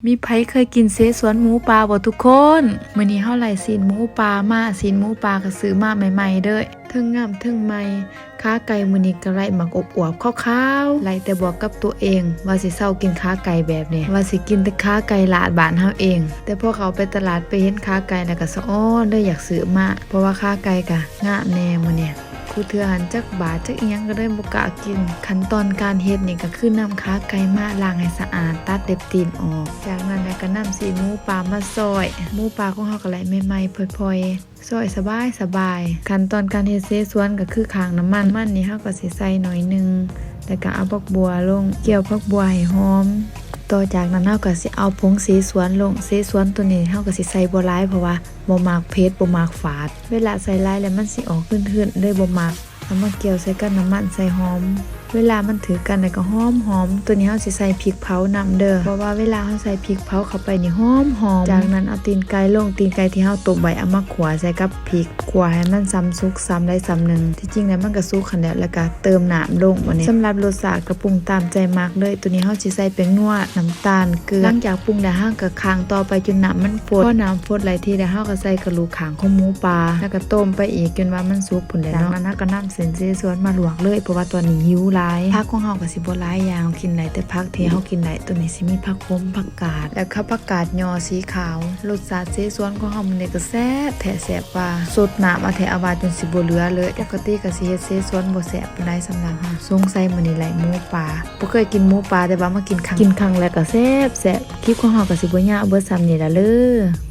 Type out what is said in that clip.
มีไผเคยกินเสสวนหมูปลาบ่ทุกคนมื้อนี้เฮาไล่ซีนหมูปลามาซีนหมูปลาก็ซื้อมาใหม่ๆเด้อทั้งงามทั้งใหม่ขาไก่มื้อนี้ก็ไล่หมักอบอวบขาวๆไล่แต่บอกกับตัวเองว่าสิเซากินขาไก่แบบนี้ว่าสิกินแต่ขาไก่ลาดบ้านเฮาเองแต่พอเขาไปตลาดไปเห็นขาไก่แล้วก็สะอ้อนเลยอยากซื้อมาเพราะว่าขาไก่ก็งามแน่มื้อนี้กูเทื่อหันจักบาทจักอีหยังก็ได้บ่กล้ากินขั้นตอนการเฮ็ดนี่ก็คือนำขาไก่มาล้างให้สะอาดตัดเล็บตีนออกจากนั้นก็นำซีนหมูปลามาซอยหมูปลาของเฮาก็ไหลใหม่ๆพลอยๆซอยสบายขั้นตอนการเฮ็ดเสสวนก็คือข้างน้ำมันนี่เฮาก็สิใส่หน่อยนึงแล้วก็เอาผักบัวลงเกี่ยวผักบัวให้หอมต่อจากนั้นเฮาก็สิเอาผงสีสวนลงสีสวนตัวนี้เฮาก็สิใส่บ่หลายเพราะว่าบ่มักเผ็ดบ่มักฝาดเวลาใส่หลายแล้วมันสิออกขึ้นๆเลยบ่มักเอามาเกี่ยวใส่กันน้ำมันใส่หอมเวลามันถือกันแล้วก็หอมตัวนี้เฮาสิใส่พริกเผานำเด้อเพราะว่าเวลาเฮาใส่พริกเผาเข้าไปนี่หอมจากนั้นเอาตีนไก่ลงตีนไก่ที่เฮาต้มไว้เอามาขั่วใส่กับพริกขั่วให้มันซ้ำสุกซ้ำได้ซ้ำนึงที่จริงแล้วมันก็สุกคั่นแล้วก็เติมน้ำลงบัดนี้สำหรับรสชาติก็ปรุงตามใจมักเลยตัวนี้เฮาสิใส่เป็นนัวน้ำตาลเกลือหลังจากปรุงแล้วเฮาก็ค้างต่อไปจนน้ำมันฟดพอน้ำฟดหลายทีแล้วเฮาก็ใส่กระดูกขางของหมูปลาแล้วก็ต้มไปอีกจนว่ามันสุกพุ่นแล้วเนาะจากนั้นก็นำเส้นเสฉวนมาลวกเลยเพราะว่าตอนนี้หิวหลายผักของเฮาก็สิบ่หลายอย่างกินหลายแต่ผักที่เฮากินหลายตัวนี้สิมีผักขมผักกาดแล้วก็ผักกาดยอสีขาวรสชาติเสฉวนของเฮามันก็แซ่บแท้แซ่บว่าสดน้ำเอาแท้เอาว่าจนสิบ่เหลือเลยปกติก็สิเฮ็ดเสฉวนบ่แซ่บปานใดสำหรับเฮาสงสัยมื้อนี้ไหลหมูปลาบ่เคยกินหมูปลาแต่ว่ามากินครั้งแรกก็แซ่บคลิปของเฮาก็สิบ่ยาวเบิดซ้ำนี่ล่ะเด้อ